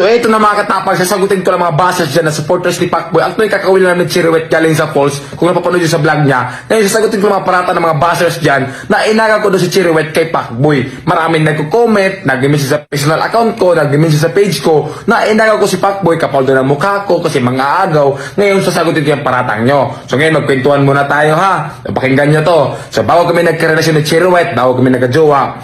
So ito na mga katapang, sasagutin ko lang mga bashers dyan na supporters ni Pacboy. Actually kakawin lang namin Chiriwet galing sa Falls, kung napapanood nyo sa vlog niya. Ngayon sasagutin ko lang mga parata ng mga bashers dyan na inaga ko doon si Chiriwet kay Pacboy. Maraming nagko-comment, nag-message sa personal account ko, nag-message sa page ko na inaga ko si Pacboy kapal doon ang mukha ko kasi mga agaw. Ngayon sasagutin ko yung paratang nyo. So ngayon magkwentuhan muna tayo ha. Pakinggan nyo to. So bago kami nagkarelasyon ni Chiriwet, bago kami nagka-jowa,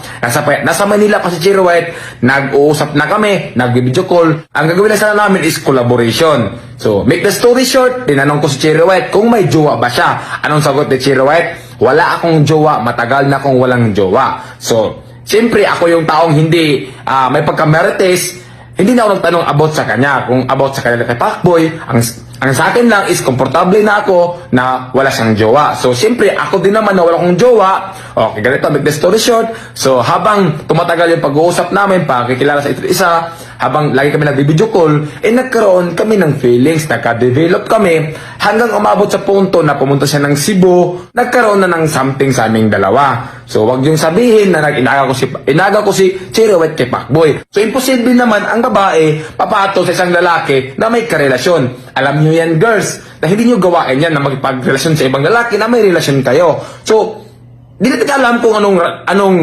nasa Manila pa si Chiriwet, nag-uusap na kami, nag-video call. Ang gagawin na sana namin is collaboration. So, make the story short, tinanong ko si Chiriwet kung may jowa ba siya. Anong sagot ni Chiriwet? Wala akong jowa, matagal na akong walang jowa. So, siyempre ako yung taong hindi may pagkamerites, hindi na ako nagtanong about sa kanya. Kung about sa kanya kay Pacboy, ang sa akin lang is komportable na ako na wala siyang jowa. So, siyempre, ako din naman na wala akong jowa. Okay, ganito, make the story short. So, habang tumatagal yung pag-uusap namin, pakikilala sa isa't isa, habang lagi kami nag-video call, nagkaroon kami ng feelings, nagka-develop kami, hanggang umabot sa punto na pumunta siya ng Cebu, nagkaroon na ng something sa aming dalawa. So, wag yung sabihin na inaga ko si Chiriwet kay Pacboy. So, imposible naman ang babae papato sa isang lalaki na may karelasyon. Alam nyo yan, girls, na hindi nyo gawain yan na magpagrelasyon sa ibang lalaki na may relasyon kayo. So, di natin alam kung anong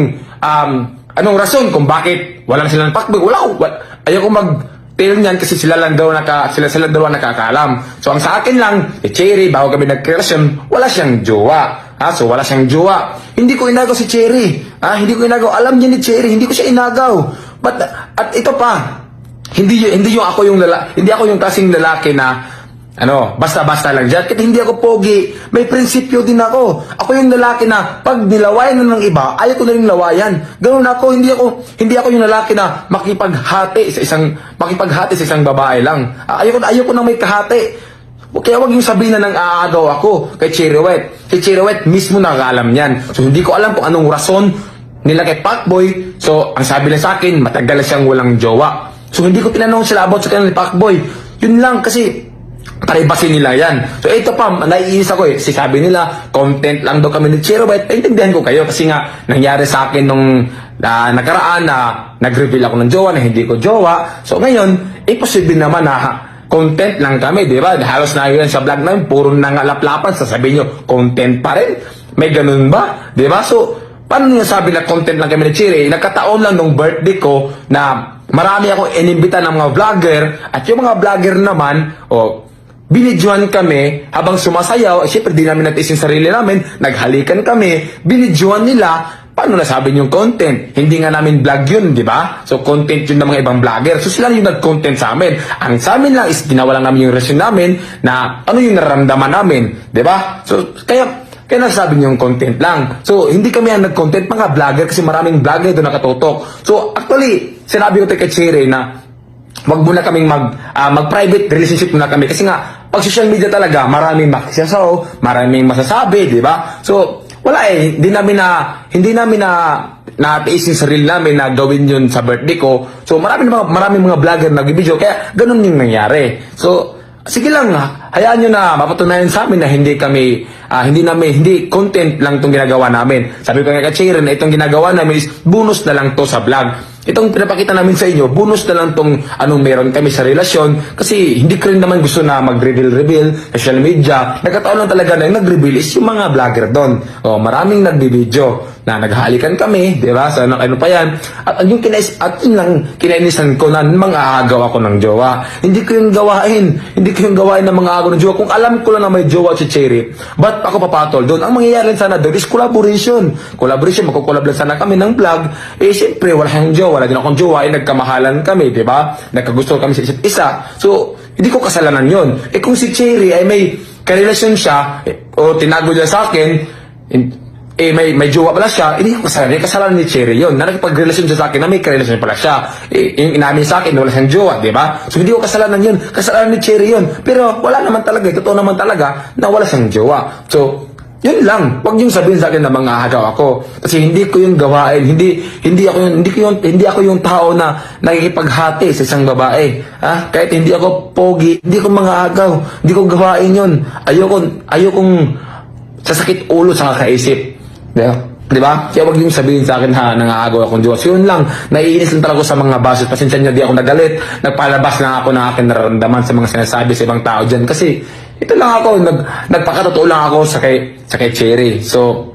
rason kung bakit wala na silang Pacboy. Ayoko mag-tell niyan kasi sila lang daw nakakaalam. So, ang sa akin lang, si Cherry, bago kami nagrelasyon, wala siyang jowa. So, wala siyang jowa. Hindi ko inagaw si Cherry. Hindi ko inagaw. Alam niya ni Cherry, hindi ko siya inagaw. At ito pa, hindi ako yung kasing lalaki na basta-basta lang dyan. Kasi hindi ako pogi. May prinsipyo din ako. Ako yung lalaki na pag nilawayan na ng iba, ayaw ko na rin lawayan. Ganun ako. Hindi ako yung lalaki na makipaghati sa isang babae lang. Ayaw ko nang may kahati. Kaya wag yung sabihin na nang aagaw ako kay Chiriwet. Si Chiriwet mismo nakakaalam yan. So hindi ko alam kung anong rason nila kay Pacboy. So ang sabi lang sa akin, matagal siyang walang jowa. So hindi ko tinanong sila about sa kanila ni Pacboy. Yun lang kasi privacy nila yan. So ito pa, naiinis ako sabi nila, content lang daw kami ni Chiriwet. Intindihan ko kayo kasi nga nangyari sa akin nung nakaraan na nag-reveal ako ng jowa na hindi ko jowa. So ngayon, imposible naman na content lang kami, di ba? Halos na yun sa vlog namin, puro nangalaplapan, sasabihin nyo, content pa rin? May ganun ba? Di ba? So, paano nyo sabi na content lang kami ni Chiri? Nagkataon lang nung birthday ko na marami akong inimbita ng mga vlogger at yung mga vlogger naman, binidyohan kami habang sumasayaw. Siyempre, di namin natin yung sarili namin. Naghalikan kami. Binidyohan nila. Paano nasabi yung content? Hindi nga namin vlog yun, di ba? So, content yun ng mga ibang vlogger. So, sila yung nag-content sa amin. Ang sa amin lang is ginawa lang namin yung relasyon namin na ano yung nararamdaman namin. Di ba? So, kaya nasabi niyo yung content lang. So, hindi kami ang nag-content, mga vlogger, kasi maraming vlogger doon nakatutok. So, actually, sinabi ko kay Cherry na wag muna kaming mag-private relationship muna kami. Kasi nga, pag social media talaga, maraming makisasaw, maraming masasabi, di ba? So, wala hindi namin natiis yung sarili namin na gawin yun sa birthday ko. So, maraming mga vlogger nag-video, kaya ganun yung nangyari. So, sige lang, hayaan nyo na mapatunayan sa amin na hindi content lang itong ginagawa namin. Sabi ko nga kay Cherry na itong ginagawa namin is bonus na lang to sa vlog. Itong pinapakita namin sa inyo, bonus na lang tong anong meron kami sa relasyon. Kasi hindi ko rin naman gusto na mag-reveal sa social media. Nagkataon lang talaga na yung nag-reveal is yung mga vlogger doon. Maraming nag-video na naghahalikan kami, di ba? So, ano pa yan? At yun lang kinainisan ko na mga agaw ako ng jowa. Hindi ko yung gawain ng mga agaw ng jowa. Kung alam ko lang na may jowa si Cherry, ba't ako papatol doon? Ang mangyayari sana doon is collaboration. Magkukulab lang sana kami ng vlog. Siyempre, wala siyang jowa. Wala din akong jowa, nagkamahalan kami, di ba? Nagkagusto kami sa isa't isa. So, hindi ko kasalanan yon. Kung si Cherry ay may karelasyon siya, o tinago niya sa akin, may jowa pala siya, hindi ko kasalanan. Kasalanan ni Cherry yon. Na nakipagrelasyon siya sa akin na may karelasyon pala siya. Yung inamin sa akin, wala siyang jowa, di ba? So, hindi ko kasalanan yun. Kasalanan ni Cherry yon. Pero, wala naman talaga, totoo naman talaga, na wala siyang jowa. So, yun lang. Huwag yung sabihin sa akin na mga agaw ako. Kasi hindi ko yung gawain. Hindi ako yung tao na nakikipaghati sa isang babae. Kahit hindi ako pogi, hindi ko mga agaw. Hindi ko gawain yun. Ayokong sasakit ulo sa kakaisip. Diba? Di ba? Kaya wag niyong sabihin sa akin ha, nangaagaw akong jowa. So yun lang, naiinis lang talaga ako sa mga basos. Pasensya niyo, di ako nagalit. Nagpalabas lang ako ng aking nararamdaman sa mga sinasabi sa ibang tao dyan. Kasi ito lang ako, nagpakatotoo lang ako sa kay Cherry. So,